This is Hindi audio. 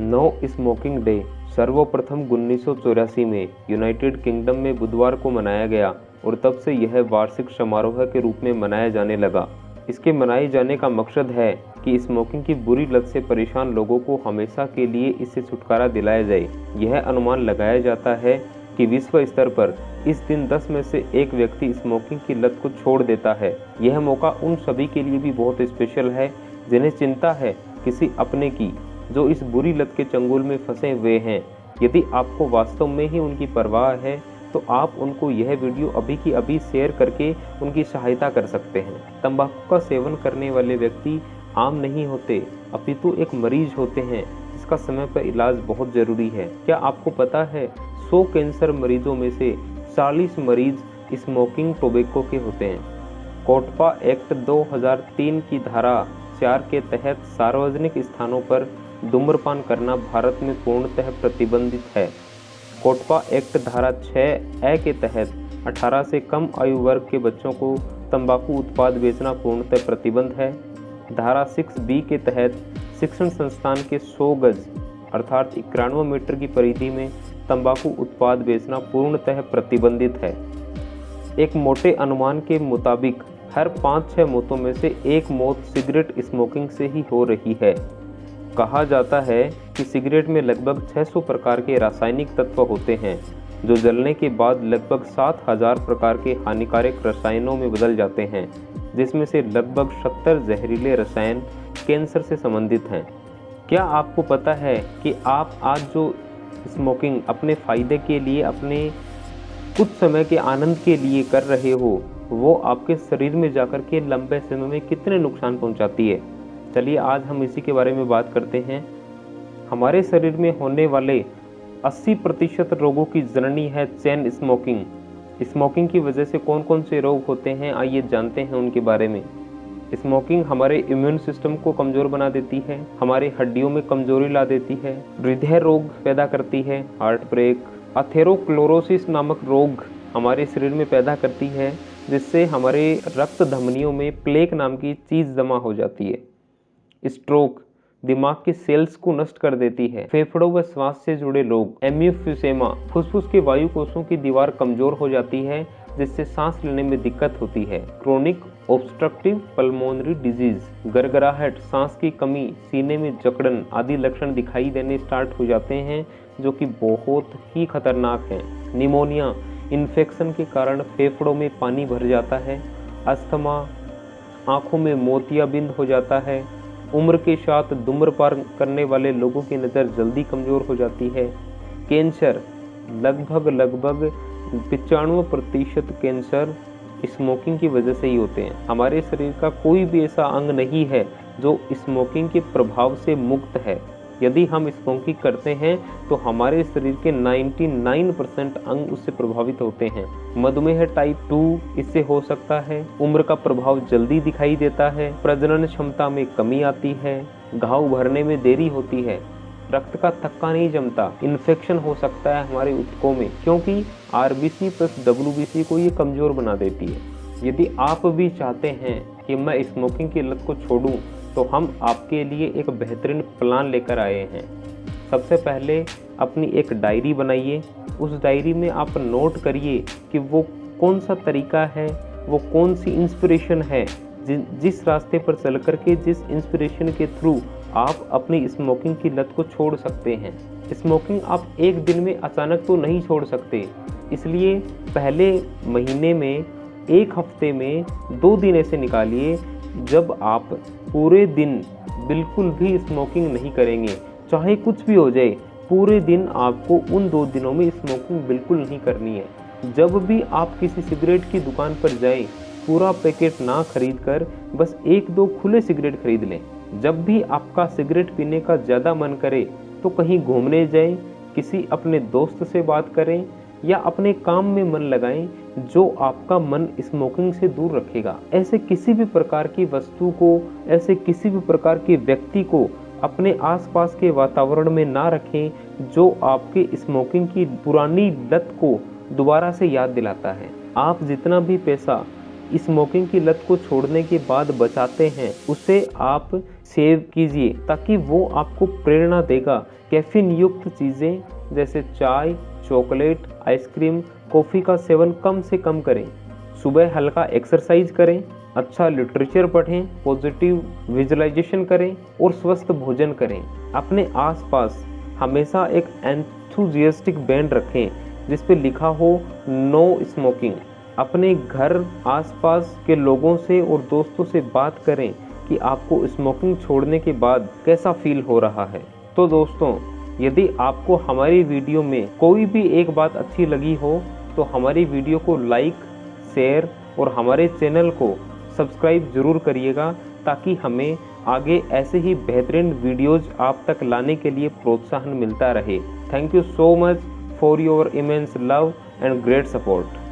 नो स्मोकिंग डे सर्वप्रथम 1984 में यूनाइटेड किंगडम में बुधवार को मनाया गया और तब से यह वार्षिक समारोह के रूप में मनाया जाने लगा। इसके मनाए जाने का मकसद है कि स्मोकिंग की बुरी लत से परेशान लोगों को हमेशा के लिए इससे छुटकारा दिलाया जाए। यह अनुमान लगाया जाता है कि विश्व स्तर पर इस दिन 10 में से एक व्यक्ति स्मोकिंग की लत को छोड़ देता है। यह मौका उन सभी के लिए भी बहुत स्पेशल है जिन्हें चिंता है किसी अपने की, जो इस बुरी लत के चंगुल में फंसे हुए हैं। यदि आपको वास्तव में ही उनकी परवाह है तो आप उनको यह वीडियो अभी की अभी शेयर करके उनकी सहायता कर सकते हैं। तंबाकू का सेवन करने वाले व्यक्ति आम नहीं होते, अपितु एक मरीज होते हैं जिसका समय पर इलाज बहुत जरूरी है। क्या आपको पता है 100 कैंसर मरीजों में से 40 मरीज स्मोकिंग टोबैको के होते हैं। कोटपा एक्ट 2003 की धारा 4 के तहत सार्वजनिक स्थानों पर धूम्रपान करना भारत में पूर्णतः प्रतिबंधित है। कोटपा एक्ट धारा 6A के तहत 18 से कम आयु वर्ग के बच्चों को तंबाकू उत्पाद बेचना पूर्णतः प्रतिबंध है। धारा 6B के तहत शिक्षण संस्थान के 100 गज अर्थात 91 मीटर की परिधि में तंबाकू उत्पाद बेचना पूर्णतः प्रतिबंधित है। एक मोटे अनुमान के मुताबिक हर 5-6 मौतों में से एक मौत सिगरेट स्मोकिंग से ही हो रही है। कहा जाता है कि सिगरेट में लगभग 600 प्रकार के रासायनिक तत्व होते हैं जो जलने के बाद लगभग 7000 प्रकार के हानिकारक रसायनों में बदल जाते हैं, जिसमें से लगभग 70 जहरीले रसायन कैंसर से संबंधित हैं। क्या आपको पता है कि आप आज जो स्मोकिंग अपने फ़ायदे के लिए, अपने कुछ समय के आनंद के लिए कर रहे हो, वो आपके शरीर में जाकर के लंबे समय में कितने नुकसान पहुंचाती है? चलिए आज हम इसी के बारे में बात करते हैं। हमारे शरीर में होने वाले 80% रोगों की जननी है चेन स्मोकिंग। स्मोकिंग की वजह से कौन कौन से रोग होते हैं, आइए जानते हैं उनके बारे में। स्मोकिंग हमारे इम्यून सिस्टम को कमज़ोर बना देती है, हमारी हड्डियों में कमजोरी ला देती है, हृदय रोग पैदा करती है, हार्ट ब्रेक, अथेरोक्लोरोसिस नामक रोग हमारे शरीर में पैदा करती है, जिससे हमारे रक्त धमनियों में प्लेक नाम की चीज़ जमा हो जाती है। स्ट्रोक दिमाग के सेल्स को नष्ट कर देती है। फेफड़ों व श्वास से जुड़े रोग, एम्फीसेमा फुसफुस के वायु कोषों की दीवार कमजोर हो जाती है, जिससे सांस लेने में दिक्कत होती है। क्रोनिक ऑब्स्ट्रक्टिव पल्मोनरी डिजीज, गरगराहट, सांस की कमी, सीने में जकड़न आदि लक्षण दिखाई देने स्टार्ट हो जाते हैं, जो कि बहुत ही खतरनाक है। निमोनिया, इन्फेक्शन के कारण फेफड़ों में पानी भर जाता है। अस्थमा, आंखों में मोतियाबिंद हो जाता है। उम्र के साथ धूम्रपान करने वाले लोगों की नज़र जल्दी कमज़ोर हो जाती है। कैंसर, लगभग 95% कैंसर स्मोकिंग की वजह से ही होते हैं। हमारे शरीर का कोई भी ऐसा अंग नहीं है जो स्मोकिंग के प्रभाव से मुक्त है। यदि हम स्मोकिंग करते हैं तो हमारे शरीर के 99% अंग उससे प्रभावित होते हैं। मधुमेह टाइप 2 इससे हो सकता है। उम्र का प्रभाव जल्दी दिखाई देता है। प्रजनन क्षमता में कमी आती है। घाव भरने में देरी होती है। रक्त का थक्का नहीं जमता। इन्फेक्शन हो सकता है हमारे ऊतकों में, क्योंकि RBC प्लस WBC को ये कमज़ोर बना देती है। यदि आप भी चाहते हैं कि मैं स्मोकिंग की लत को छोड़ूं, तो हम आपके लिए एक बेहतरीन प्लान लेकर आए हैं। सबसे पहले अपनी एक डायरी बनाइए। उस डायरी में आप नोट करिए कि वो कौन सा तरीका है, वो कौन सी इंस्पिरेशन है, जिस रास्ते पर चल कर के, जिस इंस्पिरेशन के थ्रू आप अपनी स्मोकिंग की लत को छोड़ सकते हैं। स्मोकिंग आप एक दिन में अचानक तो नहीं छोड़ सकते, इसलिए पहले महीने में, एक हफ्ते में 2 दिन ऐसे निकालिए जब आप पूरे दिन बिल्कुल भी स्मोकिंग नहीं करेंगे, चाहे कुछ भी हो जाए, पूरे दिन आपको उन 2 दिनों में स्मोकिंग बिल्कुल नहीं करनी है। जब भी आप किसी सिगरेट की दुकान पर जाएं, पूरा पैकेट ना खरीद कर बस 1-2 खुले सिगरेट खरीद लें। जब भी आपका सिगरेट पीने का ज़्यादा मन करे तो कहीं घूमने जाएं, किसी अपने दोस्त से बात करें या अपने काम में मन लगाएं जो आपका मन स्मोकिंग से दूर रखेगा। ऐसे किसी भी प्रकार की वस्तु को, ऐसे किसी भी प्रकार के व्यक्ति को अपने आसपास के वातावरण में ना रखें जो आपके स्मोकिंग की पुरानी लत को दोबारा से याद दिलाता है। आप जितना भी पैसा स्मोकिंग की लत को छोड़ने के बाद बचाते हैं, उसे आप सेव कीजिए ताकि वो आपको प्रेरणा देगा। कैफीन युक्त चीज़ें जैसे चाय, चॉकलेट, आइसक्रीम, कॉफ़ी का सेवन कम से कम करें। सुबह हल्का एक्सरसाइज करें, अच्छा लिटरेचर पढ़ें, पॉजिटिव विजुअलाइजेशन करें और स्वस्थ भोजन करें। अपने आसपास हमेशा एक एंथुजियास्टिक बैंड रखें जिस पे लिखा हो नो स्मोकिंग। अपने घर आसपास के लोगों से और दोस्तों से बात करें कि आपको स्मोकिंग छोड़ने के बाद कैसा फील हो रहा है। तो दोस्तों, यदि आपको हमारी वीडियो में कोई भी एक बात अच्छी लगी हो तो हमारी वीडियो को लाइक, शेयर और हमारे चैनल को सब्सक्राइब ज़रूर करिएगा ताकि हमें आगे ऐसे ही बेहतरीन वीडियोज़ आप तक लाने के लिए प्रोत्साहन मिलता रहे। Thank you so much for your immense love and great support.